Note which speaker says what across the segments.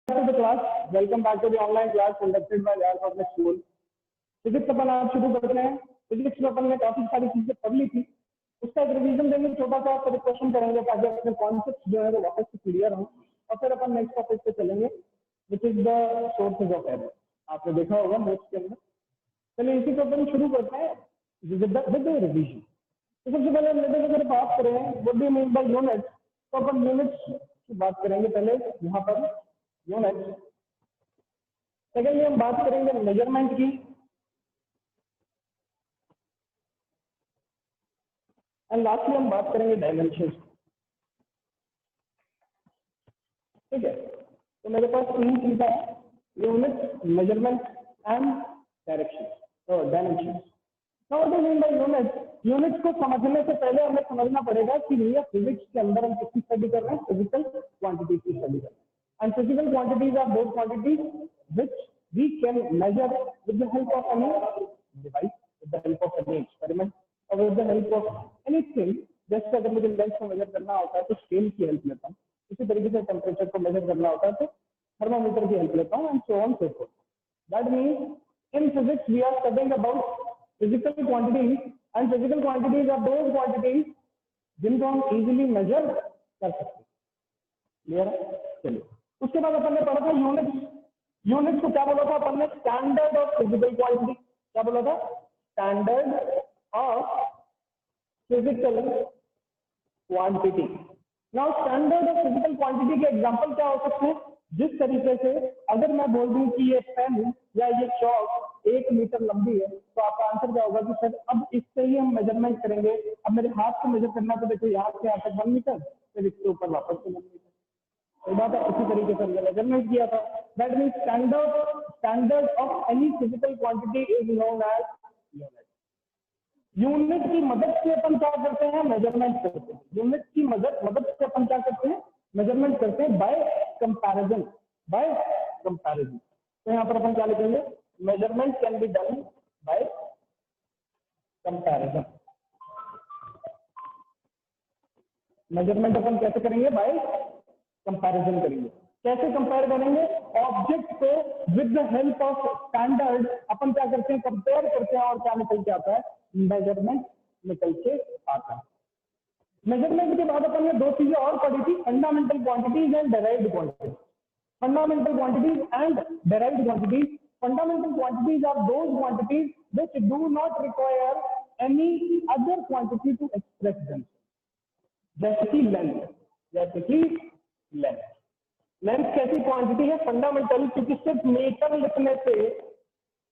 Speaker 1: to the class. Welcome back to the online class conducted by Yar Public School. Physics अपन आज शुरू करते हैं। फिजिक्स में अपन ने काफी सारी चीजें पढ़ ली थी, उसका एक रिवीजन देंगे, छोटा सा फिर क्वेश्चन करेंगे ताकि अपने कॉन्सेप्ट जो है वो वापस से क्लियर हो, और फिर अपन नेक्स्ट टॉपिक पे चलेंगे which is the sources of error. आपने देखा होगा नोट्स के अंदर। चलिए इसी को अपन शुरू करते हैं विद रिवीजन। तो सबसे पहले अगर बात करें what do you mean by units, तो अपन यूनिट्स की बात करेंगे पहले यहाँ पर यूनिट्स। सेकेंडली हम बात करेंगे मेजरमेंट की, एंड लास्टली हम बात करेंगे डायमेंशन। ठीक है, तो मेरे पास तीन चीजें हैं, unit, measurement and direction dimension. Units को समझने से पहले हमें समझना पड़ेगा कि ये फिजिक्स के अंदर हम किसकी स्टडी कर रहे हैं, फिजिकल क्वांटिटीज की स्टडी कर रहे हैं। And physical quantities are those quantities which we can measure with the help of any device, with the help of any experiment, और with the help of anything. जैसे अगर मुझे लेंथ को major करना होता है तो स्केल की हेल्प लेता हूँ, इसी तरीके से टेम्परेचर को मेजर करना होता है तो थर्मामीटर की हेल्प लेता हूँ, and so on so forth. That means in physics we are studying about physical quantities, and physical quantities are those quantities जिनको हम इजीली मेजर कर सकते हैं। क्लियर है? चलिए उसके बाद अपन ने पढ़ा था यूनिट्स। यूनिट्स को क्या बोला था अपन ने? Standard of physical quantity. क्या बोला था? Standard of physical quantity. Now standard of physical quantity के एग्जांपल क्या हो सकते हैं? जिस तरीके से अगर मैं बोल दूं कि ये पेन या ये चौक 1 मीटर लंबी है, तो आपका आंसर क्या होगा कि सर अब इससे ही हम मेजरमेंट करेंगे। अब मेरे हाथ को मेजर करना तो देखो यहाँ से यहाँ तक 1 मीटर, फिर इसके ऊपर वापस से 1 मीटर। तो बात है, इसी तरीके से हमने मेजरमेंट किया था। That means standard of any physical quantity is known as unit. Unit की मदद से अपन क्या करते हैं? मेजरमेंट करते हैं। यूनिट की मदद से अपन क्या करते हैं? मेजरमेंट करते हैं बाय कंपैरिजन। तो यहाँ पर अपन क्या लिखेंगे? Measurement can be done by comparison. Measurement अपन कैसे करेंगे? बाय कंपैरिजन करेंगे। कैसे कंपेयर करेंगे? ऑब्जेक्ट को with the help of standard अपन क्या करते हैं? कंपेयर करते हैं, और क्या निकल के आता है? मेजरमेंट निकल के आता है। मेजरमेंट के बाद अपन ने दो चीजें और पढ़ी थी, fundamental quantities and derived quantities. Fundamental quantities and derived quantities. Fundamental quantities are those quantities which do not require any other quantity to express them. जैसे कि लेंथ कैसी क्वांटिटी है? फंडामेंटल, क्योंकि सिर्फ मीटर लिखने से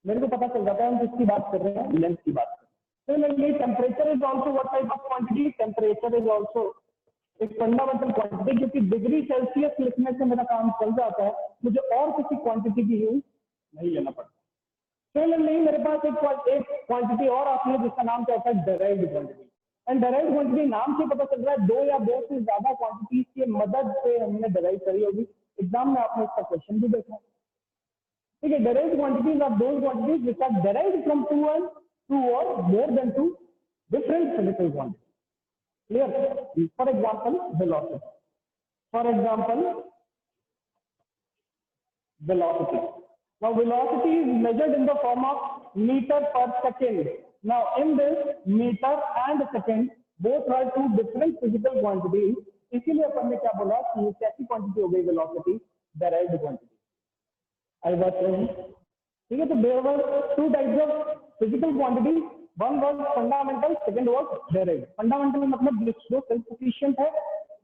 Speaker 1: मेरे को पता चल जाता है हम किसकी बात कर रहे हैं, लेंथ की बात कर रहे हैं। Similarly, temperature is also what type of quantity? Temperature is also एक फंडामेंटल क्वांटिटी, क्योंकि डिग्री सेल्सियस लिखने से मेरा काम चल जाता है, मुझे और किसी क्वांटिटी की यूज नहीं लेना पड़ता। सिमिलरली मेरे पास एक क्वांटिटी और आती है जिसका नाम क्या होता है? Derived quantity. And derived quantity नाम से पता चल रहा है दो या दो से ज्यादा क्वांटिटीज की मदद से हमने डेराइव करी होगी। एग्जाम में आपने इसका क्वेश्चन भी देखा। ठीक है, derived quantities are those quantities which are derived from two और more than two different physical quantity. Clear? For example velocity. Now velocity is measured in the form of meter per second. Now in this meter and second both are two different physical quantities. इसीलिए अपन ने क्या बोला कि ये कैसी quantity हो गई? Velocity, derived quantity. आई बात रही? ठीक है, तो there were two types of physical quantity, one was fundamental, second was derived. Fundamental मतलब जो सेल्फ सफिशिएंट है,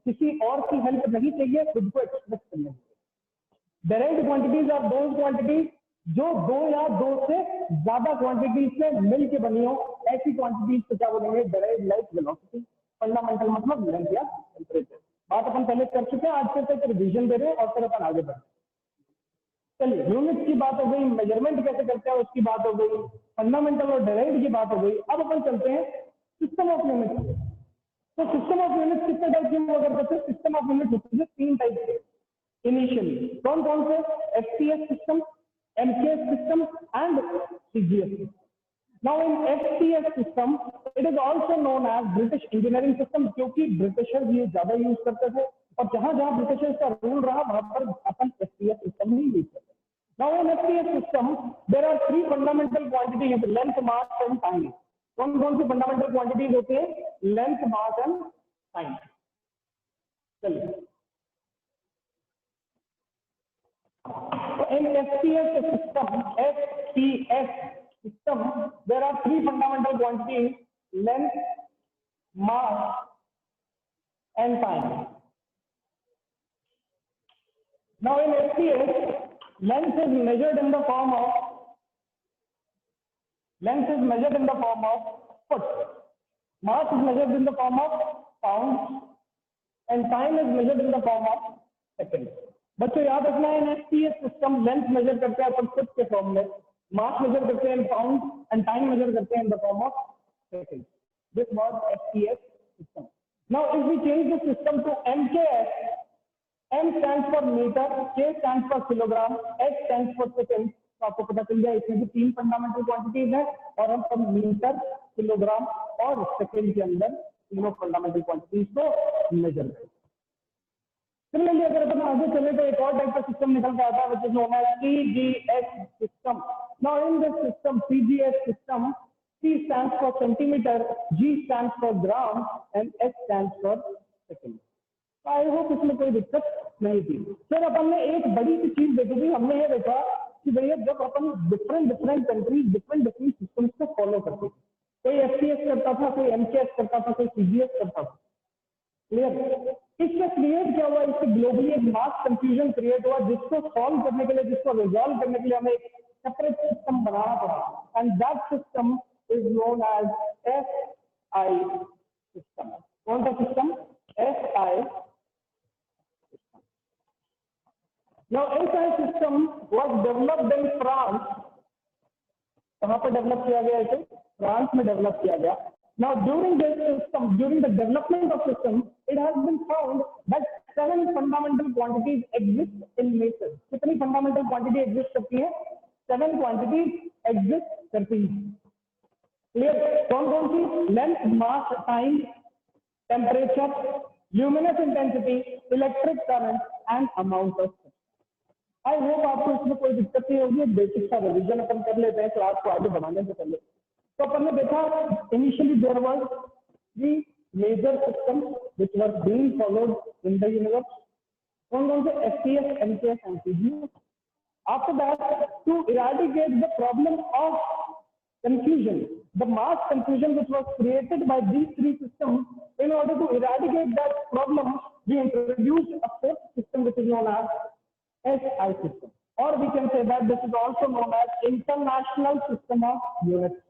Speaker 1: किसी और की हेल्प नहीं चाहिए खुद को एक्सप्रेस करने में। Derived quantities are those quantities जो दो या दो से ज्यादा क्वांटिटीज से मिलके बनी हो, ऐसी क्वांटिटीज को क्या बोलेंगे? Derived, like velocity. फंडामेंटल मतलब लेंथ या टेम्परेचर। बात अपन पहले कर चुके हैं, आज से एक रिवीजन दे रहे हैं और फिर अपन आगे बढ़े। चलिए, यूनिट की बात हो गई, मेजरमेंट कैसे करते हैं उसकी बात हो गई, फंडामेंटल और डेराइव्ड की बात हो गई। अब अपन चलते हैं सिस्टम ऑफ यूनिट्स। तो सिस्टम ऑफ यूनिट्स कितने टाइप की हुआ करते हैं? सिस्टम ऑफ यूनिट होते हैं 3 टाइप के इनिशियली। कौन कौन से? FTS system, MKS system and CGS system. Now in FTS system, it is also known as British Engineering System, क्योंकि ब्रिटिशर्स ये ज्यादा यूज करते थे। और जहां जहां ब्रिटिशर्स का रूल रहा वहां पर अपन एफपीएस सिस्टम ही यूज करते हैं। Now in FPS system there are three fundamental quantities, length, mass and time. कौन कौन सी फंडामेंटल क्वांटिटीज होती है? Length, mass and time. चलिए, in FPS system, there are three fundamental quantities: length, mass, and time. Now, in FPS, length is measured in the form of foot. Mass is measured in the form of pounds, and time is measured in the form of seconds. बच्चों याद रखना है, इन FPS system length major करते हैं अपन foot के form में, मास measure करते हैं in pound, and time measure करते हैं in the form of second. This was FPS system. Now if we change the system to MKS, M stands for metre, K stands for kilogram, S stands for second. तो आपको पता चल गया इसमें भी तीन फंडामेंटल क्वांटिटीज है और हम सब मीटर, किलोग्राम और सेकंड के अंदर तीनों फंडामेंटल क्वांटिटीज को मेजर करते हैं. सिमिलरली अगर अपन आगे चले तो एक और टाइप का सिस्टम निकल के आता है which is known as CGS system. Now in this system, CGS system, C stands for centimeter, G stands for gram and S stands for second. I hope इसमें कोई दिक्कत नहीं थी. फिर अपन ने एक बड़ी सी चीज देखी थी, हमने ये देखा कि भैया जब अपन डिफरेंट कंट्रीज डिफरेंट सिस्टम्स को फॉलो करते थे, कोई एफपीएस करता था, कोई एमकेएस करता था, कोई सीजीएस करता था. क्लियर? इससे क्रिएट क्या हुआ, इससे ग्लोबली एक मास कंफ्यूजन क्रिएट हुआ जिसको सॉल्व करने के लिए, जिसको रिजॉल्व करने के लिए हमें एक सेपरेट सिस्टम बनाना पड़ा. And that system is known as SI system. कौन सा system? SI. Now SI system was developed in France. कहाँ पर डेवलप किया गया इसे? फ्रांस में डेवलप किया गया. Now during this system, during the development of system, it has been found that 7 fundamental quantities exist in nature. कितनी fundamental quantity exist करती है? 7 quantities exist करती है. Clear? कौन सी? Length, mass, time, temperature, luminous intensity, electric current, and amount of. I hope आपको इसमें कोई दिक्कत नहीं होगी. बेसिक सा रिवीजन अपन कर लेते हैं क्लास को आगे बढ़ाने से पहले. तो अपन ने देखा initially there was 3 major systems which were being followed in the universe. कौन से? FPS, MKS and CGS. After that, to eradicate the problem of confusion, the mass confusion which was created by these 3 systems, in order to eradicate that problem, we introduced a 4th system which is known as SI system, or we can say that this is also known as international system of units.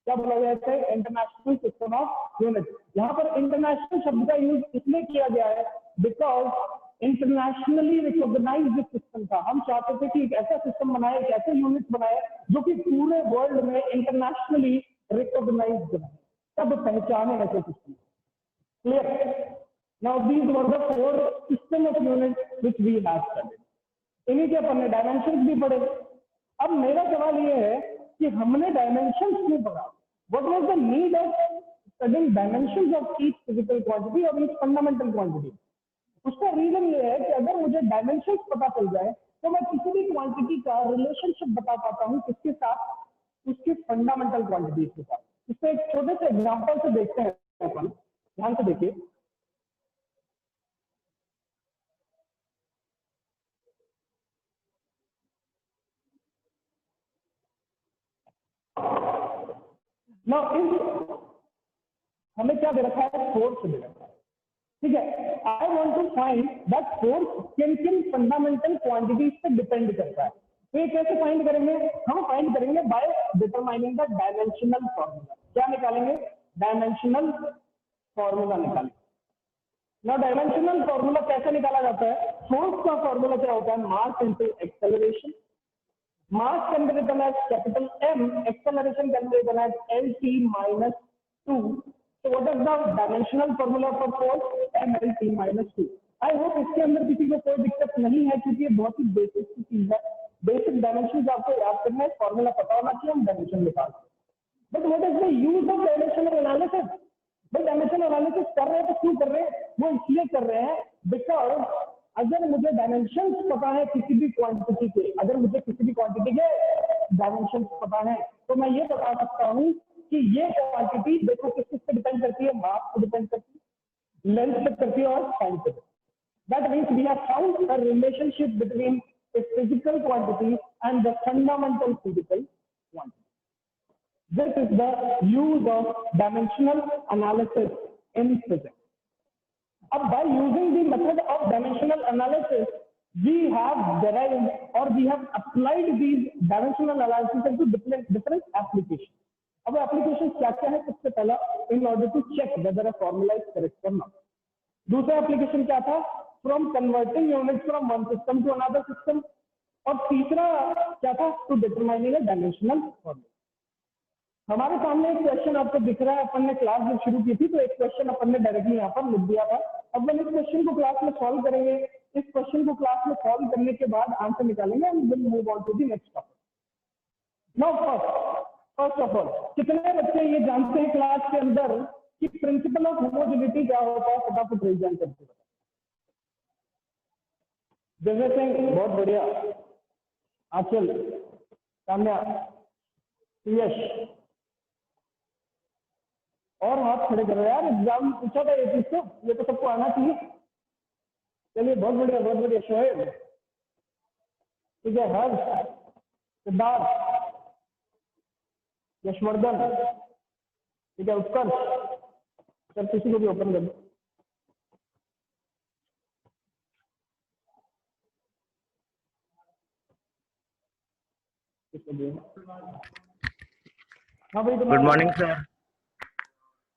Speaker 1: क्या बोला जाता है? International system of units. यहाँ पर international शब्द का use इसलिए किया गया है बिकॉज इंटरनेशनली रिकॉग्नाइज्ड सिस्टम था. हम चाहते थे कि एक ऐसा सिस्टम बनाए, एक ऐसे यूनिट बनाए जो कि पूरे वर्ल्ड में इंटरनेशनली रिकॉग्नाइज्ड है, तब पहचाने ऐसे system. Clear? Now these were the 4 system of units which we have studied. इन्हीं के अपन ने डायमेंशन भी पढ़े. अब मेरा सवाल ये है कि हमने डायमेंशन क्यों पढ़ा? What was the need of studying dimensions of each physical quantity और ईच फंडामेंटल क्वांटिटी? उसका रीजन ये है कि अगर मुझे डायमेंशंस पता चल जाए तो मैं किसी भी क्वांटिटी का रिलेशनशिप बता पाता हूँ किसके साथ? उसकी फंडामेंटल क्वांटिटी के साथ. इसको एक छोटे से एग्जांपल से देखते हैं अपन. ध्यान से देखिए. नाउ हमें क्या दे रखा है? फोर्स दे रखा है. ठीक है. I want to find that force किन फंडामेंटल क्वांटिटीज पे डिपेंड करता है. तो ये कैसे फाइंड करेंगे? हम फाइंड करेंगे by determining the dimensional formula. क्या निकालेंगे? डायमेंशनल फॉर्मूला निकालेंगे. ना डायमेंशनल फॉर्मूला कैसे निकाला जाता है? फोर्स का फॉर्मूला क्या होता है? Mass into acceleration. Mass can be written as capital M, acceleration can be written as LT minus 2. So what is the dimensional formula for force? MLT minus 2. I hope इसके अंदर किसी को कोई दिक्कत नहीं है क्योंकि ये बहुत ही बेसिक चीज है. बेसिक डायमेंशन आपको याद करना है, फॉर्मूला पता होना चाहिए, हम डायमेंशन निकालते हैं. But what is the use of dimensional analysis? भाई डायमेंशन एनालिसिस कर रहे हैं तो क्यों कर रहे हैं? वो इसलिए कर रहे हैं बिकॉज अगर मुझे डायमेंशन पता है किसी भी क्वांटिटी के, अगर मुझे किसी भी क्वांटिटी के डायमेंशन पता है तो मैं ये बता सकता हूँ कि ये क्वांटिटी देखो किस किस पे डिपेंड करती है, मास पे डिपेंड करती है, लेंथ पे करती है और टाइम पे। That means we have found a relationship between a physical quantity and the fundamental physical quantity. This is the use of dimensional analysis in physics. By using the method of dimensional analysis, we have derived or we have applied these dimensional analysis into different applications. अब applications क्या है? सबसे पहला, in order to check whether a formula is correct or not. दूसरा application क्या था? From converting units from one system to another system. और तीसरा क्या था? To determining a dimensional formula. हमारे सामने एक क्वेश्चन आपको दिख रहा है, अपन ने क्लास जब शुरू की थी तो एक क्वेश्चन अपन ने डायरेक्टली यहाँ पर लिख दिया था। अब हम इस क्वेश्चन को क्लास में सॉल्व करेंगे, इस क्वेश्चन को क्लास में सॉल्व करने के बाद आंसर निकालेंगे and will move on to the next topic. Now first of all, कितने बच्चे ये जानते हैं क्लास के अंदर कि प्रिंसिपल ऑफ होमोजेनिटी क्या होता है? फटाफट रेज हैंड करके बताओ। जगह सिंह बहुत बढ़िया, आंचल, काम्या, यश, और हाथ खड़े करो यार, एग्जाम पूछा था ये चीज तो, ये तो सबको आना चाहिए। चलिए बहुत बढ़िया बहुत बढ़िया। शोएब, ठीक है, हर्ष, सिद्धार्थ, यशवर्धन, ठीक है, उत्कर्ष, सर किसी को भी ओपन कर दो। हाँ भाई,
Speaker 2: good morning sir.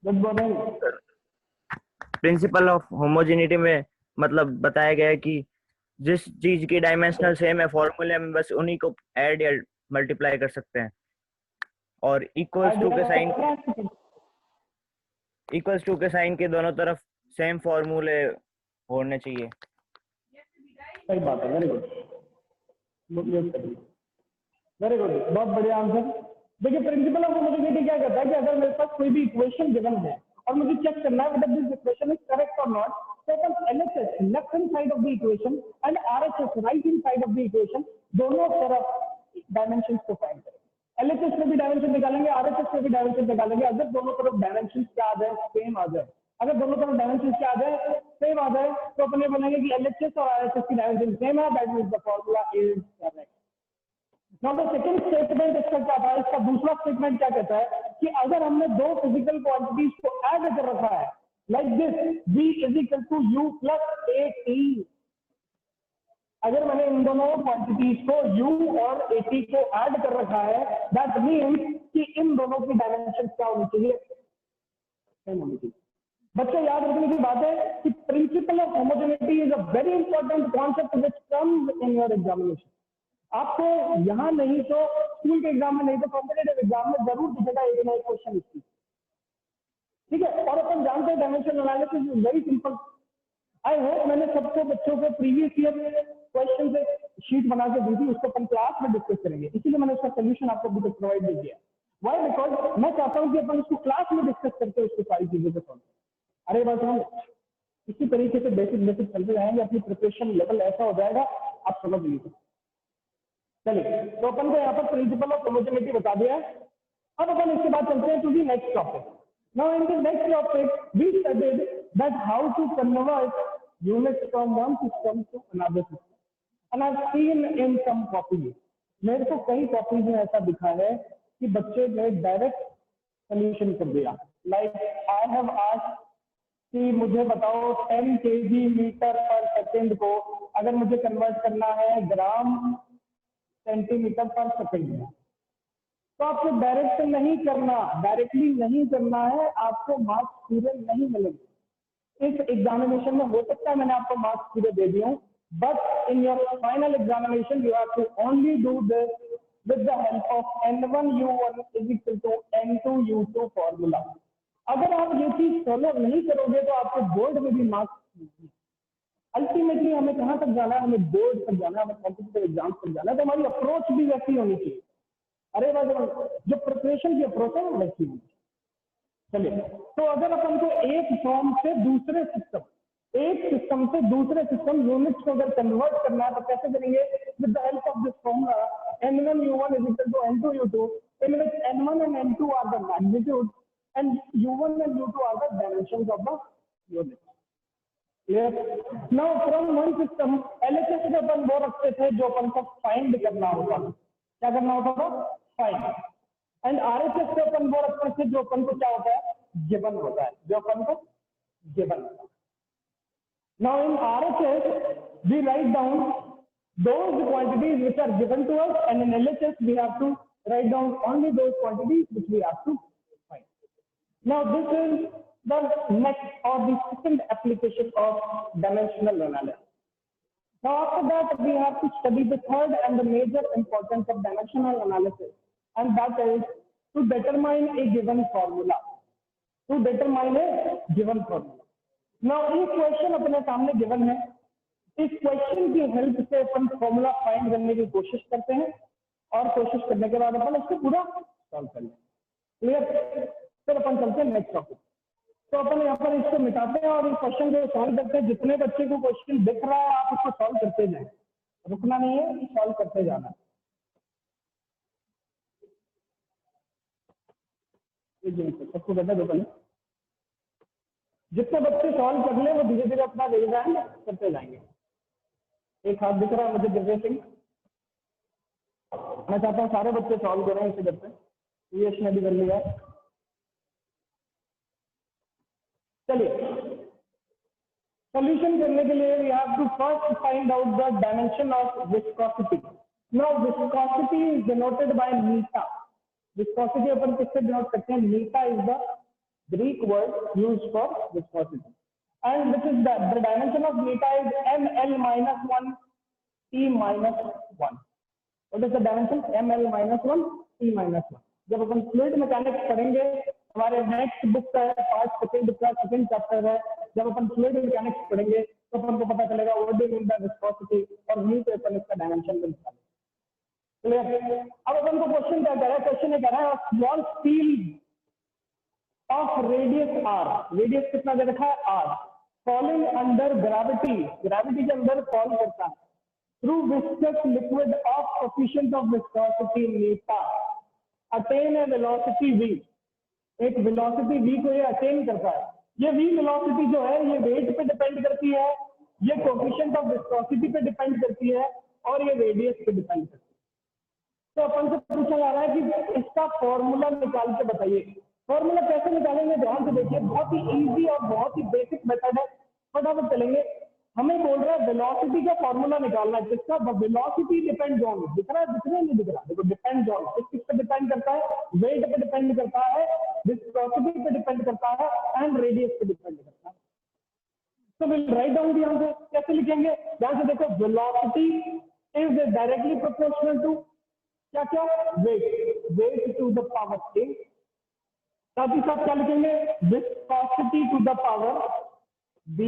Speaker 1: Good morning.
Speaker 2: Principle of homogeneity में मतलब बताया गया है कि जिस चीज की डायमेंशनल सेम है फॉर्मूले में बस उन्हीं को ऐड या मल्टीप्लाई कर सकते हैं, और इक्वल्स टू के साइन के दोनों तरफ सेम फॉर्मूले होने चाहिए।
Speaker 1: सही बात है, वेरी गुड, वेरी गुड, बहुत बढ़िया आंसर। देखिए प्रिंसिपल ऑफ होमोजेनिटी क्या कहता है कि अगर मेरे पास कोई भी इक्वेशन गिवन है और मुझे चेक करना है whether this equation is correct or not, तो अपन LHS left hand side of the equation and RHS right hand side of the equation दोनों तरफ डायमेंशंस को फाइंड करें। LHS में भी डायमेंशन निकालेंगे, RHS में भी डायमेंशन निकालेंगे। अगर दोनों तरफ डायमेंशन क्या आ जाए, सेम आ जाए, अगर दोनों तरफ डायमेंशन क्या आ जाए, सेम आ जाए, तो अपन ये बोलेंगे कि LHS और RHS की डायमेंशन सेम है, that means the formula is correct. Now the second statement इसका क्या था? इसका दूसरा स्टेटमेंट क्या कहता है कि अगर हमने दो फिजिकल क्वांटिटीज को ऐड कर रखा है, like this V is equal to U plus AT, अगर मैंने इन दोनों क्वांटिटीज को U और AT को ऐड कर रखा है, दैट मीन्स कि इन दोनों की डायमेंशन क्या होनी चाहिए? सेम होनी चाहिए। बच्चों याद रखने की बात है कि principle of homogeneity is a very important concept which comes in your examination. आपको यहाँ नहीं तो स्कूल के एग्जाम में, नहीं तो कॉम्पिटेटिव एग्जाम में जरूर दिखेगा एक ना एक क्वेश्चन इसकी, ठीक है। और अपन जानते हैं dimension analysis is very simple. I hope मैंने सबको बच्चों को प्रीवियस ईयर क्वेश्चन से शीट बना के दी थी, उसको अपन क्लास में डिस्कस करेंगे, इसीलिए मैंने उसका सोल्यूशन आपको अभी तक प्रोवाइड नहीं किया। वाई? बिकॉज मैं चाहता हूँ कि अपन उसको क्लास में डिस्कस करके उसको सारी चीजों को सॉल्व करें। अरे बस हम इसी तरीके से बेसिक चलते जाएंगे, अपनी प्रिपरेशन लेवल ऐसा हो जाएगा आप समझ लीजिए। चलिए, तो अपन को यहाँ पर प्रिंसिपल ऑफ होमोजेनिटी बता दिया है। अब अपन इसके बाद चलते हैं to the next topic. Now in the next topic we studied that how to convert units from one system to another system and I have seen in some copies, मेरे को कई कॉपीज में ऐसा दिखा है कि बच्चे ने डायरेक्ट सोल्यूशन कर दिया। लाइक आई हैव आस्क्ड कि मुझे बताओ 10 kg मीटर पर सेकेंड को अगर मुझे कन्वर्ट करना है ग्राम सेंटीमीटर पर सेकेंड में, तो आपको डायरेक्टली नहीं करना है, आपको मार्क्स पूरे नहीं मिलेंगे। इस एग्जामिनेशन में हो सकता है मैंने आपको मार्क्स पूरे दे दिए हूं, but in your final examination you have to only do this with the help of N1U1 is equal to N2U2 formula. अगर आप ये चीज फॉलो नहीं करोगे तो आपको बोर्ड में भी मार्क्स नहीं। अल्टीमेटली हमें कहां तक जाना है? हमें बोर्ड तक जाना है, हमें कॉम्पिटिटिव एग्जाम तक जाना है, तो हमारी अप्रोच भी वैसी होनी चाहिए। अरे भाई जो प्रिपरेशन की अप्रोच है वो वैसी होनी चाहिए। चलिए, तो अगर अपन को एक फॉर्म से दूसरे सिस्टम, एक सिस्टम से दूसरे सिस्टम यूनिट्स को अगर कन्वर्ट करना है तो कैसे करेंगे? With the help of this formula n1 u1 is equal to n2 u2, in which n1 and n2 are the magnitude and u1 and u2 are the dimensions of the unit. Clear? Now from one system LHS में अपन वो रखते थे जो अपन को find करना होता था। क्या करना होता था? फाइंड। एंड RHS में अपन वो रखते थे जो अपन को क्या होता है? गिवन होता है, जो अपन को गिवन होता है। Now in RHS we write down those quantities which are given to us, and in LHS we have to write down only those quantities which we have to find. Now this is the next or the second application of dimensional analysis. Now after that we have to study the third and the major importance of dimensional analysis, and that is to determine a given formula. To determine a given formula. Now एक question अपने सामने given है, इस question की help से अपन formula find करने की कोशिश करते हैं और कोशिश करने के बाद अपन इसको पूरा सॉल्व कर लेंगे। क्लियर? फिर अपन चलते हैं नेक्स्ट टॉपिक। तो अपन यहाँ पर इसको मिटाते हैं और इस क्वेश्चन को सॉल्व करते हैं। जितने बच्चे को क्वेश्चन दिख रहा है आप उसको सॉल्व करते जाएं, रुकना नहीं है, सॉल्व करते जाना। सबको कहता है पहले जितने बच्चे सॉल्व कर ले वो धीरे धीरे अपना रिवीजन करते जाएंगे। एक हाथ दिख रहा है मुझे दिव्य सिंह, मैं चाहता हूँ सारे बच्चे सॉल्व करें इसी करते। यश ने भी कर लिया। चलिए, सॉल्यूशन करने के लिए we have to first find out the dimension of viscosity. Now viscosity is denoted by eta. Viscosity अपन किससे डिनोट करते हैं? Eta is the Greek word used for viscosity, and which is the dimension of meter is ml minus 1 t minus 1. What is the dimension? ml minus 1 t minus 1. जब अपन fluid mechanics पढ़ेंगे, हमारे next book का part second का second chapter है, जब अपन fluid mechanics पढ़ेंगे तो अपन को पता चलेगा what do mean by viscosity और वहीं पे अपन इसका डायमेंशन भी निकालेंगे। क्लियर? अब अपन को क्वेश्चन क्या कर रहा है? क्वेश्चन ये कह रहा है small steel of radius R, radius कितना दे रखा है? R, falling under gravity, gravity के अंदर फॉल करता है, through viscous liquid of coefficient of viscosity eta, attain a velocity v, एक वेलोसिटी v को ये अटेन करता है। ये v वेलोसिटी जो है ये वेट पे डिपेंड करती है, ये कोएफिशिएंट ऑफ विस्कोसिटी पे डिपेंड करती है और ये रेडियस पे डिपेंड करती है। तो अपन से पूछा जा रहा है कि इसका फॉर्मूला निकाल के बताइए। फॉर्मूला कैसे निकालेंगे? ध्यान से देखिए, बहुत ही इजी और बहुत ही बेसिक मेथड है, फटाफट चलेंगे। हमें बोल रहा है वेलोसिटी का फॉर्मूला निकालना है, जिसका वेलोसिटी डिपेंड्स ऑन, दिख रहा है, दिख रहा है, नहीं दिख रहा? देखो डिपेंड्स ऑन किस पे डिपेंड करता है? वेट पे डिपेंड करता है, विस्कोसिटी पे डिपेंड करता है एंड रेडियस पे डिपेंड करता है। तो विल राइट डाउन ध्यान से, कैसे लिखेंगे? ध्यान से देखो, velocity is directly proportional to क्या क्या? Weight, weight to the power k। साथ ही साथ क्या लिखेंगे? Viscosity to the power b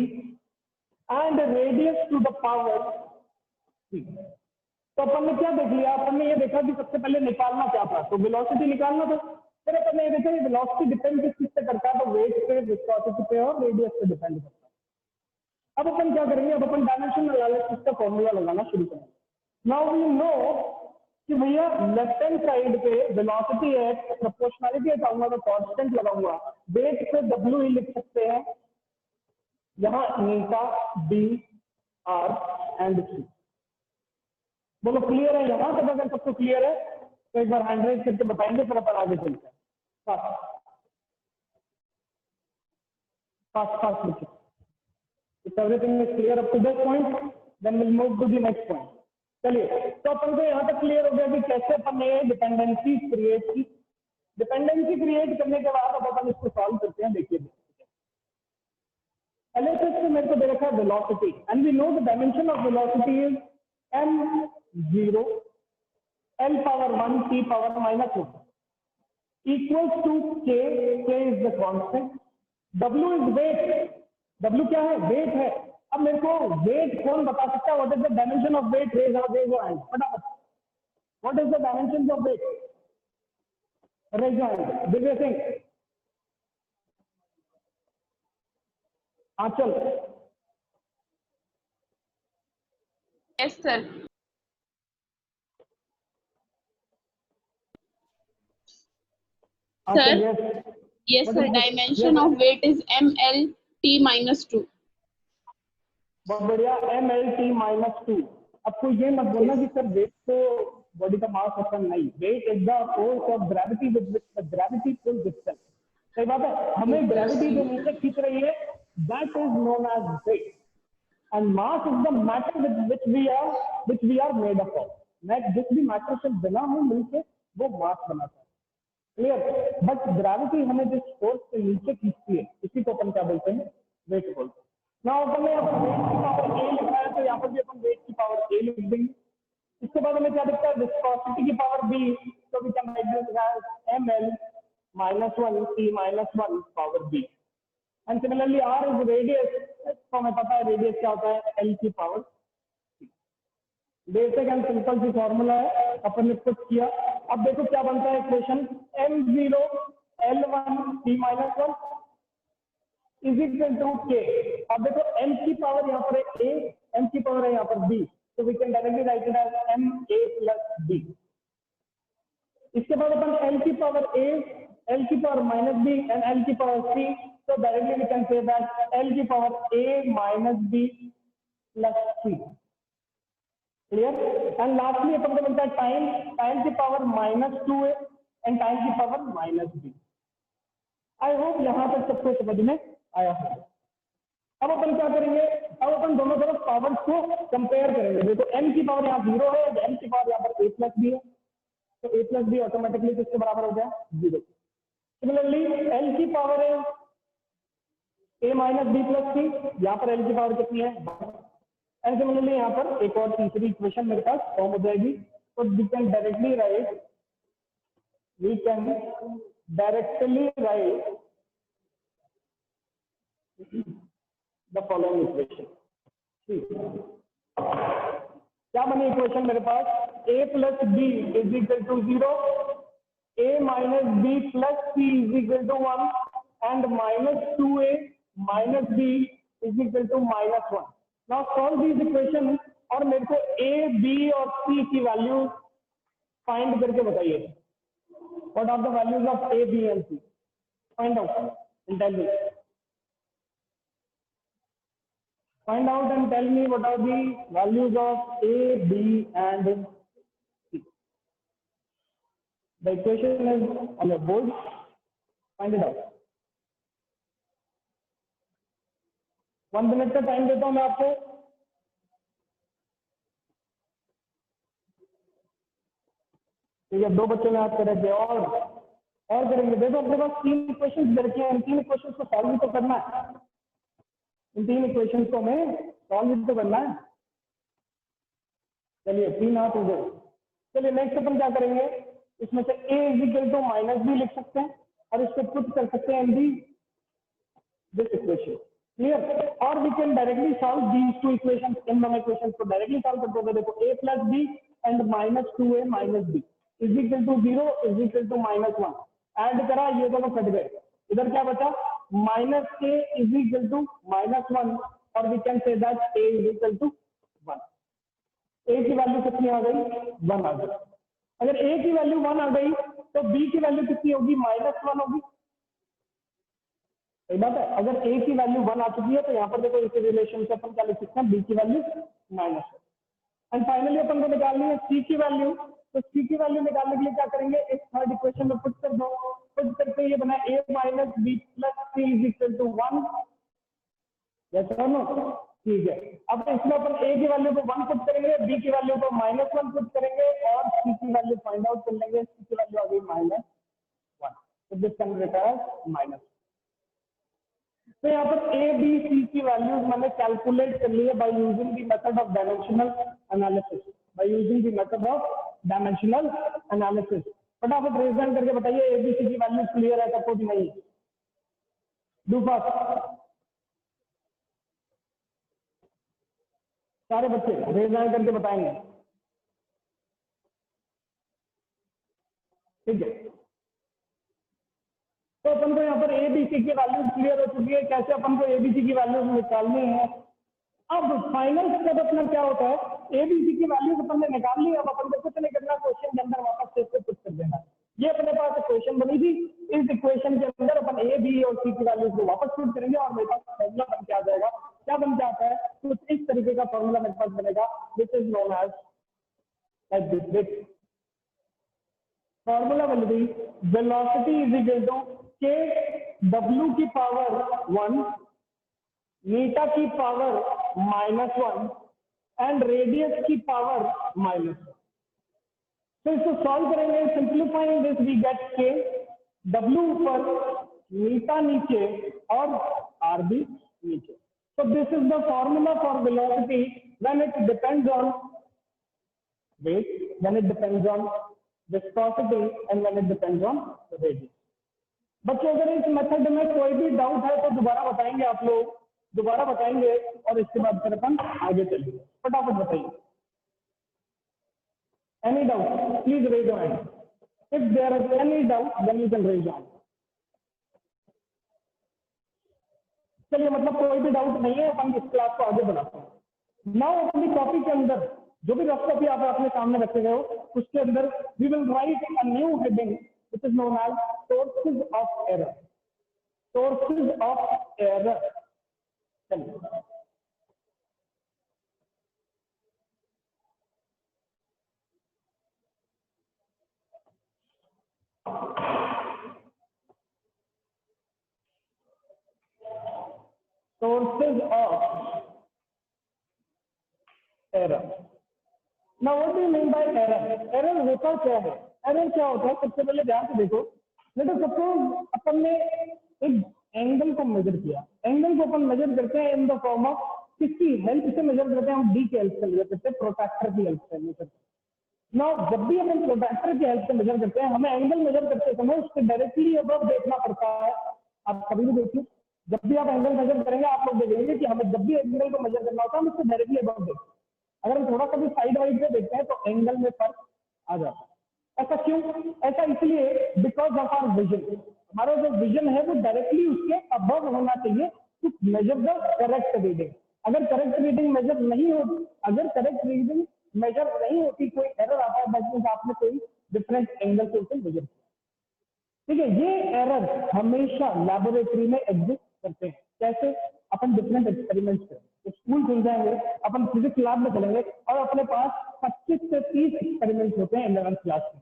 Speaker 1: and radius to the power c। तो अपन ने क्या देख लिया? अपन ने ये देखा कि सबसे पहले निकालना क्या था, तो वेलोसिटी निकालना था। फिर अपन ने ये देखा वेलोसिटी डिपेंड किस चीज पे करता है? तो वेट पे, विस्कोसिटी पे और रेडियस पे डिपेंड करता है। अब अपन क्या करेंगे? अब अपन डायमेंशनल एनालिसिस का फॉर्मूला लगाना शुरू करेंगे। नाउ वी नो कि भैया लेफ्ट हैंड साइड पे वेलोसिटी है, प्रोपोर्शनलिटी हटाऊंगा तो कांस्टेंट लगाऊंगा, वेट पे W ही लिख सकते हैं, यहाँ मीटा, B, R एंड C। बोलो क्लियर है? यहाँ तक अगर सबको क्लियर है तो एक बार हैंड रेज करके बताएंगे, फिर अपन आगे चलते हैं। फास्ट फास्ट फास्ट लिखिए। If everything is clear up to this point, then we'll move to the next point. चलिए, तो अपन को यहाँ तक क्लियर हो गया कि कैसे अपन ने डिपेंडेंसी क्रिएट की। डिपेंडेंसी क्रिएट करने के बाद अब अपन इसको सॉल्व करते हैं। देखिए, LHS में मेरे को दे रखा है velocity, and we know the dimension of velocity is m0 l power 1 t power -1 equals to k, k is the constant, w is weight, w क्या है? वेट है। अब मेरे को वेट कौन बता सकता है? What is the dimension of weight? Raise your hand फटाफट। What is the dimension of weight? Raise your hand. Divya Singh, Anchal.
Speaker 3: Yes sir.
Speaker 1: Anchal,
Speaker 3: sir
Speaker 1: yes.
Speaker 3: yes sir, dimension of weight is mlt-2।
Speaker 1: बहुत बढ़िया, mlt-2। अब कोई ये मत बोलना कि सर वेट तो बॉडी का मास होता नहीं, weight is the force of gravity with which the gravity pulls itself. सही बात है, हमें ग्रेविटी जो नीचे खींच रही है that is known as weight, and mass is the matter with which we are made up of. मैं जिस भी मैटर से बना हूं मिलके वो मास बनाता है, क्लियर। बट ग्रेविटी हमें जिस फोर्स से नीचे खींचती है इसी को अपन क्या बोलते हैं, वेट बोलते हैं। ना अपन ने अपन वेट की पावर ए लिखा है तो यहाँ पर भी अपन वेट की पावर ए लिख देंगे। इसके बाद हमें क्या दिखता है, विस्कोसिटी की पावर बी, तो we can write this as ml -1 T-1 power b. And similarly r is radius, तो हमें पता है रेडियस क्या होता है, l की पावर। बेसिक एंड सिंपल सी फॉर्मूला है, अपन ने पुट किया। अब देखो क्या बनता है equation, m0 L1 T-1 is equal to के। अब देखो m की पावर यहाँ पर है a, m की पावर है यहाँ पर b, तो we can directly write it as ma plus b। इसके बाद अपन l की पावर a, l की power minus b and l की पावर c, तो directly we can say that l की power a minus b plus c। Clear. And lastly अपन को मिलता है टाइम की पावर -2a एंड टाइम की पावर -b। आई होप यहाँ तक सबको समझ में आया है। अब अपन क्या करेंगे, अब अपन दोनों तरफ पावर्स को कंपेयर करेंगे। देखो m की पावर यहाँ 0 है, m की पावर यहाँ पर a प्लस b है, तो a प्लस बी ऑटोमेटिकली किसके बराबर हो गया, 0। सिमिलरली l की पावर है a minus b plus c, यहाँ पर l की पावर कितनी है, 1। एंड सिमिलरली यहाँ पर एक और तीसरी इक्वेशन मेरे पास फॉर्म हो जाएगी, तो we can directly write the following equation. ठीक, क्या बनी इक्वेशन मेरे पास, a plus b is equal to 0, a minus b plus c is equal to 1 and -2a minus b is equal to -1। Now solve this equation और मेरे को a, b और c की वैल्यू फाइंड करके बताइए। What are the values of a, b and c, find out and tell me. Find out and tell me what are the values of A, B and C. The equation is on your board. Find it out. 1 minute का time देता हूं मैं आपको। ठीक है, 2 बच्चों ने याद करे थे और करेंगे। देखो अपने पास 3 इक्वेशन दे रखे हैं, इन 3 इक्वेशन को सॉल्व भी तो करना है, इन 3 इक्वेशन को हमें सॉल्व भी तो करना है। चलिए 3 हाथ हो गए। चलिए नेक्स्ट अपन क्या करेंगे, इसमें से a is equal to -b लिख सकते हैं और इसको पुट कर सकते हैं इन दिस इक्वेशन। क्लियर। और we can directly solve these 2 equation, इन दोनों इक्वेशन को डायरेक्टली सॉल्व करते हुए देखो a plus b and -2a minus b is equal to 0 is equal to -1। Add करा, ये दोनों कट गए, इधर क्या बचा, -a इज इक्वल टू -1 और we can say that a is equal to 1। a की वैल्यू कितनी आ गई, 1 आ गई। अगर a की वैल्यू 1 आ गई तो b की वैल्यू कितनी होगी, -1 होगी। सही बात है। अगर a की वैल्यू 1 आ चुकी है तो यहाँ पर देखो इस रिलेशन से अपन क्या लिख सकते हैं, b की वैल्यू -1। एंड फाइनली अपन को निकालनी है c की वैल्यू, तो c की वैल्यू निकालने के लिए क्या करेंगे, इस थर्ड इक्वेशन में पुट कर दो, पुट करके ये बना a minus b plus c is equal to 1। Yes और नो, ठीक है। अब इसमें अपन a की वैल्यू को 1 पुट करेंगे, b की वैल्यू को -1 पुट करेंगे और c की वैल्यू फाइंड आउट कर लेंगे। c की वैल्यू आ गई -1, तो दिस कैन रिटर्न माइनस। तो यहाँ पर a, b, c की वैल्यूज मैंने कैलकुलेट कर ली है by using the method of dimensional analysis, by using the method of dimensional analysis. फटाफट रेज हैंड करके बताइए a, b, c की वैल्यूज क्लियर है सबको कि नहीं, डू फास्ट। सारे बच्चे रेज हैंड करके बताएंगे, ठीक है। तो अपन अपन को यहाँ पर ए बी सी की वैल्यूज क्लियर हो चुकी है, कैसे अपन को ए बी सी की वैल्यूज निकालनी है। अब फाइनल स्टेप अपना क्या होता है, ए बी सी की वैल्यूज अपन ने निकाल ली, अब अपन को कुछ नहीं करना, क्वेश्चन के अंदर वापस से इसको पुट कर देना। ये अपने पास इक्वेशन बनी थी, इस इक्वेशन के अंदर अपन ए बी और सी की वैल्यूज को वापस पुट करेंगे और मेरे पास फॉर्मूला बन के आ जाएगा। क्या बन के आता है, कुछ इस तरीके का फॉर्मूला मेरे पास बनेगा, which is known as like this. Formula will be velocity is equal to k w की पावर 1 मीटा की पावर -1 एंड रेडियस की पावर -1। तो इसको सॉल्व करेंगे, simplifying this we get k w ऊपर मीटा नीचे और r भी नीचे। So this is the formula for velocity when it depends on weight, when it depends on viscosity and when it depends on the radius। बच्चों अगर इस method में कोई भी डाउट है तो दोबारा बताएंगे, आप लोग दोबारा बताएंगे और इसके बाद फिर अपन आगे चलेंगे। फटाफट बताइए, any doubt please raise your hand, if there is any doubt then you can raise your hand. चलिए, मतलब कोई भी डाउट नहीं है, अपन इस क्लास को आगे बढ़ाते हैं। नाउ अपनी कॉपी के अंदर जो भी रफ कॉपी आप अपने सामने रखे गए हो, उसके अंदर we will write a new heading which is known as sources of error. Sources of error. चलिए, sources of error। Now what do you mean by error? Error होता क्या है? Error क्या होता है? सबसे पहले ध्यान से देखो। लेट अस सपोज अपन ने एक एंगल को मेजर किया, एंगल को अपन मेजर करते हैं इन द फॉर्म ऑफ किसकी हेल्प से मेजर करते हैं, हम डी की हेल्प से मेजर करते हैं, प्रोट्रैक्टर की हेल्प से मेजर करते हैं। नाउ जब भी हम प्रोट्रैक्टर की हेल्प से मेजर करते हैं, हमें एंगल मेजर करते समय उसके डायरेक्टली अबव देखना पड़ता है। आप कभी भी देखिए, जब भी आप एंगल मेजर करेंगे आप लोग देखेंगे कि हमें जब भी एंगल को मेजर करना होता है हम उसको डायरेक्टली अबव देखते हैं। अगर हम थोड़ा सा भी साइड वाइड से देखते हैं तो एंगल में फर्क आ जाता है। ऐसा क्यों? ऐसा इसलिए बिकॉज ऑफ आवर विजन। हमारा जो विजन है वो डायरेक्टली उसके अबव होना चाहिए to measure the correct reading. अगर करेक्ट रीडिंग मेजर नहीं होती, अगर करेक्ट रीडिंग मेजर नहीं होती, कोई एरर आता है, बस आपने कोई डिफरेंट एंगल से उसे मेजर किया। ठीक है, ये एरर हमेशा लैबोरेटरी में एग्जिस्ट करते हैं। कैसे? अपन डिफरेंट एक्सपेरिमेंट्स करें, स्कूल खुल जाएंगे, अपन फिजिक्स लैब में चलेंगे और अपने पास 25 से 30 एक्सपेरिमेंट्स होते हैं 11th क्लास में।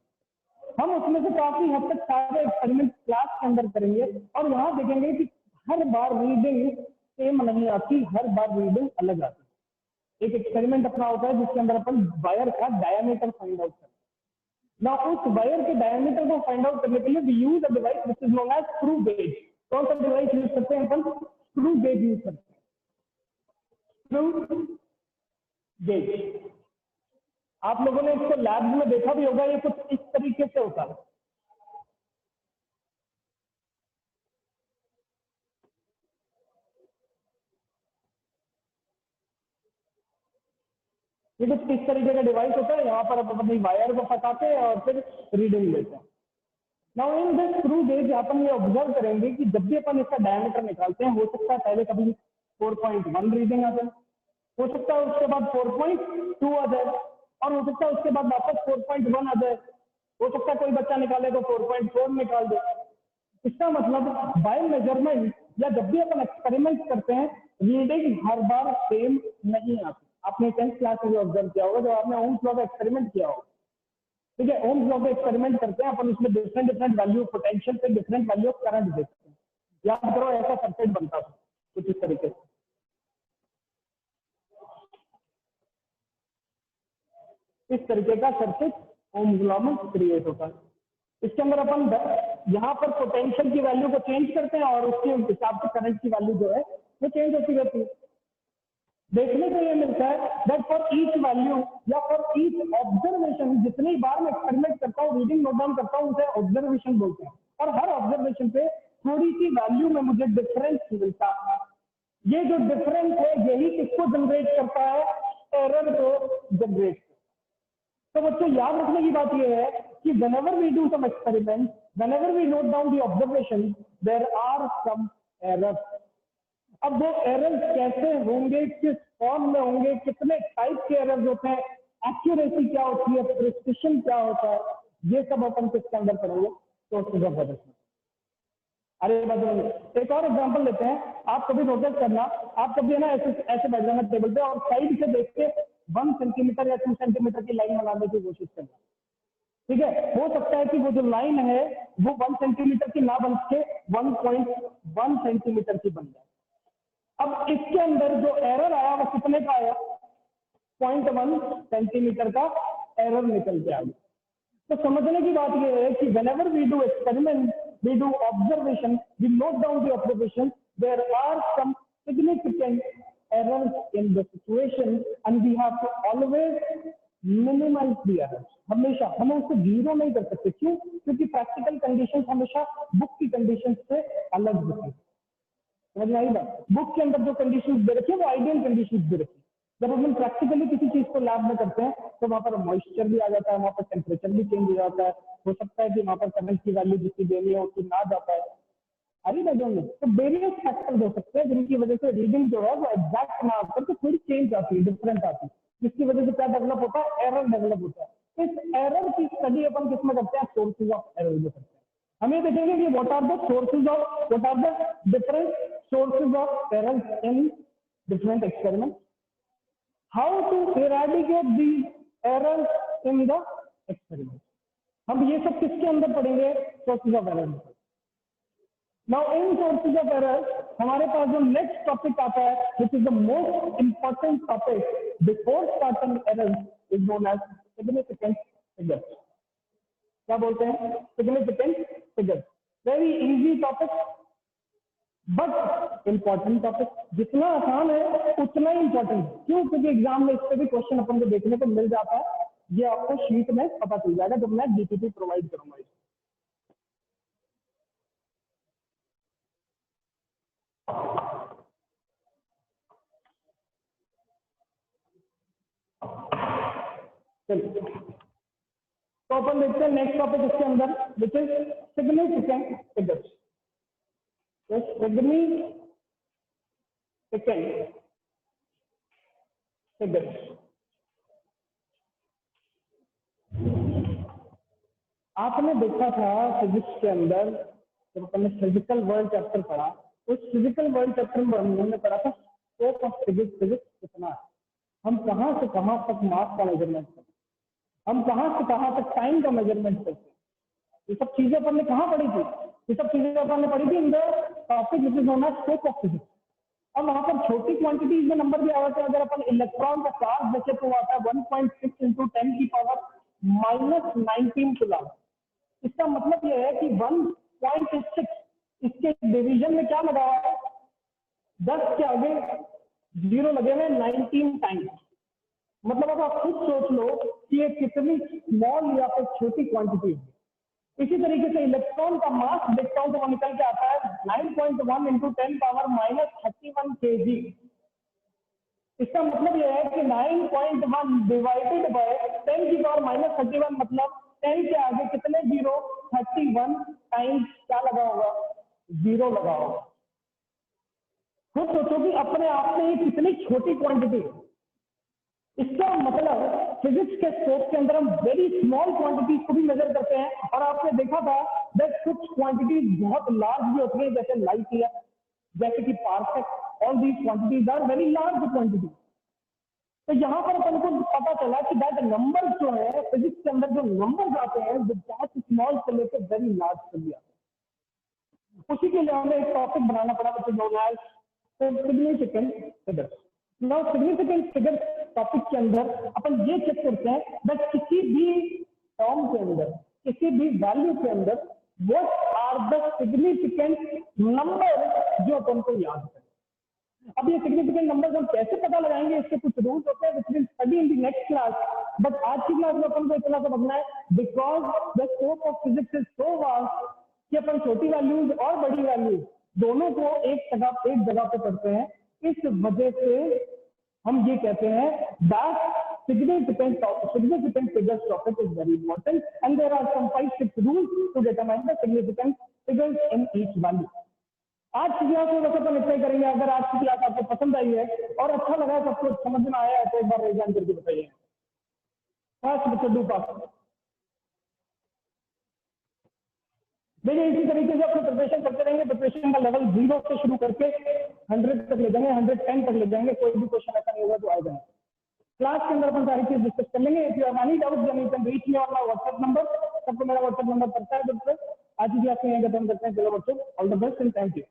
Speaker 1: हम उसमें से काफी हद तक सारे एक्सपेरिमेंट क्लास के अंदर करेंगे और वहां देखेंगे कि हर बार रीडिंग सेम नहीं आती, हर बार रीडिंग अलग आती है। एक एक्सपेरिमेंट अपना होता है जिसके अंदर अपन वायर का डायमीटर फाइंड आउट करते हैं। ना उस वायर के डायमीटर को फाइंड आउट करने के लिए we use a device which is known as screw gauge. कौन सा डिवाइस यूज करते हैं अपन? स्क्रू गेज यूज करते हैं। स्क्रू गेज आप लोगों ने इसको लैब में देखा भी होगा, ये कुछ इस तरीके से होता है। ये कुछ इस तरीके का डिवाइस होता है, यहाँ पर आप अपनी वायर को फंसाते हैं और फिर रीडिंग लेते हैं। Now in this screw gauge अपन ये ऑब्जर्व करेंगे कि जब भी अपन इसका डायमीटर निकालते हैं, हो सकता है पहले कभी 4.1 रीडिंग आ जाए, हो सकता है उसके बाद 4.2 आ जाए और हो सकता है उसके बाद वापस 4.1 आ जाए, हो सकता है कोई बच्चा निकाले तो 4.4 निकाल दे। इसका मतलब बाय मेजरमेंट या जब भी अपन एक्सपेरिमेंट करते हैं, रीडिंग हर बार सेम नहीं आती। आपने 10th क्लास में ऑब्जर्व किया होगा, जब आपने ओम्स लॉ का एक्सपेरिमेंट किया होगा। ठीक है, ओम्स लॉ का एक्सपेरिमेंट करते हैं अपन, उसमें डिफरेंट डिफरेंट वैल्यू पोटेंशियल पे डिफरेंट वैल्यू ऑफ करंट देखते हैं। याद करो ऐसा सर्किट बनता था कुछ इस तरीके से। इस तरीके का सर्किट ओम्स लॉ में क्रिएट होता है। इसके अंदर अपन यहाँ पर पोटेंशियल की वैल्यू को चेंज करते हैं और उसके हिसाब से करंट की वैल्यू जो है वो चेंज होती रहती है। देखने को ये मिलता है दैट फॉर ईच वैल्यू या फॉर ईच ऑब्जर्वेशन, जितनी बार मैं एक्सपेरिमेंट करता हूँ, रीडिंग नोट डाउन करता हूँ, उसे ऑब्जर्वेशन बोलते हैं। और हर ऑब्जर्वेशन पे थोड़ी सी वैल्यू में मुझे डिफरेंस मिलता है। ये जो डिफरेंस है यही किसको जनरेट करता है? एरर को जनरेट। तो बच्चों याद रखने की बात यह है कि whenever we do some experiments, whenever we note down the observations, there are some errors. अब वो एरर्स कैसे होंगे, किस फॉर्म में होंगे, कितने टाइप के एरर्स होते हैं, एक्यूरेसी क्या होती है, प्रिसिशन क्या होता है, ये सब अपन किसके अंदर करेंगे, सोर्सेज ऑफ एरर्स में। अरे बताइए, एक और एग्जांपल लेते हैं। आप कभी नोटिस करना, आप कभी है ना ऐसे बैठ जाना टेबल पे और साइड से देख के 1 सेंटीमीटर या 2 सेंटीमीटर की लाइन बनाने की कोशिश करना। ठीक है, हो सकता है कि वो जो लाइन है वो 1 सेंटीमीटर की ना बन के 1.1 सेंटीमीटर की बन जाए। अब इसके अंदर जो एरर आया वो कितने का आया, 0.1 सेंटीमीटर का एरर निकल के आया। तो समझने की बात यह है कि whenever we do experiment, we do observation, we note down the observation, there are some significant errors in the situation and we have to always minimize the errors. हमेशा हमें उसको जीरो नहीं कर सकते। क्यों? क्योंकि प्रैक्टिकल कंडीशंस हमेशा book की कंडीशंस से अलग होती है। समझ में आई बात? बुक के अंदर जो कंडीशंस दे रखी है वो आइडियल कंडीशंस दे रखी है। जब हम प्रैक्टिकली किसी चीज को लैब में करते हैं तो वहां पर मॉइस्चर भी आ जाता है, वहां पर टेम्परेचर भी चेंज हो जाता है, हो सकता है कि वहां पर करंट की वैल्यू जितनी देनी है उसकी ना जा पाए। अरे नहीं, तो वेरियस फैक्टर्स हो सकते हैं जिनकी वजह से रीडिंग जो है वो एग्जैक्ट ना आकर तो थोड़ी चेंज आती है, डिफरेंट आती है, जिसकी वजह से क्या डेवलप होता है, एरर डेवलप होता है। इस एरर की स्टडी अपन किसमें करते हैं, सोर्सेज ऑफ एरर में करते हैं। हम ये देखेंगे कि what are the different sources of errors in different experiments, how to eradicate these errors in the experiment. हम ये सब किसके अंदर पढ़ेंगे, sources of error। Now in sources of error हमारे पास जो नेक्स्ट टॉपिक आता है, which is the most important topic before starting errors, is known as significant figures। क्या बोलते हैं, significant figures। Very easy topic but important topic. जितना आसान है उतना ही इम्पोर्टेंट। क्यों? क्योंकि एग्जाम में इस पे भी क्वेश्चन अपन को देखने को मिल जाता है। ये आपको शीट में पता चल जाएगा जब मैं डीपीटी प्रोवाइड करूंगा। चलिए, तो अपन देखते हैं नेक्स्ट टॉपिक इसके अंदर, which is significant figures. Significant figures. आपने देखा था फिजिक्स के अंदर जब अपन ने फिजिकल वर्ल्ड चैप्टर पढ़ा, उस फिजिकल वर्ल्ड चैप्टर में हमने पढ़ा था स्कोप ऑफ फिजिक्स कितना है, हम कहां से कहां तक मास का मेजरमेंट करते हैं, हम कहां से कहां तक टाइम का मेजरमेंट करते हैं। ये सब चीजें अपन ने कहां पढ़ी थी, ये सब चीजें अपन ने पढ़ी थी in the topic which is known as scope of physics. अब वहां पर छोटी क्वांटिटीज में नंबर भी आ जाते हैं। अगर अपन इलेक्ट्रॉन का चार्ज देखे तो आता है 1.6 × 10⁻⁻19 कूलम। इसका मतलब यह है कि 1.6 इसके डिवीजन में क्या लगा हुआ है, 10 के आगे 0 लगे हुए 19 टाइम्स। मतलब अब आप खुद सोच लो कि ये कितनी स्मॉल या फिर छोटी क्वांटिटी है। इसी तरीके से इलेक्ट्रॉन का मास देखता हूं तो वो निकल के आता है 9.1 × 10⁻⁻31 kg। इसका मतलब यह है कि 9.1 डिवाइडेड बाय 10⁻31 मतलब 10 के आगे कितने 0, 31 टाइम्स क्या लगा होगा, 0 लगा होगा। खुद सोचो कि अपने आप में ये कितनी छोटी क्वांटिटी है। इसका मतलब फिजिक्स के स्कोप के अंदर हम वेरी स्मॉल क्वांटिटीज को भी मेजर करते हैं। और आपने देखा था दैट कुछ क्वांटिटीज बहुत लार्ज भी होती है, जैसे लाइट ईयर, जैसे कि parsec. All these quantities are very large quantity. तो यहाँ पर अपन को पता चला कि दैट नंबर जो है फिजिक्स के अंदर जो नंबर आते हैं वो बहुत स्मॉल से लेकर वेरी लार्ज तक भी आते हैं। उसी के लिए हमें एक टॉपिक बनाना पड़ा which is known as significant figures. Now significant figures topic के अंदर अपन ये चेक करते हैं दैट किसी भी टर्म के अंदर, किसी भी वैल्यू के अंदर what are the significant number जो अपन को याद है। अब ये सिग्निफिकेंट नंबर्स हम कैसे पता लगाएंगे, इसके कुछ रूल्स होते हैं which will study in the next class. But आज की क्लास में अपन को इतना समझना है because the scope of physics is so vast कि अपन छोटी वैल्यूज और बड़ी वैल्यूज दोनों को एक जगह पे पढ़ते हैं। इस वजह से हम ये कहते हैं that significant figures topic is very important, and there are some 5-6 rules to determine the significant figures in each value. आज की क्लास में वैसे तो निश्चय करेंगे। अगर आज की क्लास आपको पसंद आई है और अच्छा लगा है, सब कुछ समझ में आया है, तो एक बार रेज हैंड करके बताइए। फर्स्ट बच्चे डू पास। देखिए इसी तरीके से अपने प्रिपरेशन करते रहेंगे। प्रिपरेशन का लेवल 0 से शुरू करके 100 तक ले जाएंगे, 110 तक ले जाएंगे। कोई भी क्वेश्चन ऐसा नहीं होगा तो आ जाएंगे। क्लास के अंदर अपन सारी चीज डिस्कस कर लेंगे। If you have any doubt then you can reach me on my WhatsApp number. सबको मेरा व्हाट्सएप नंबर पता है दोस्तों। आज की क्लास में यहीं खत्म करते हैं। चलो बच्चों, all the best and thank you.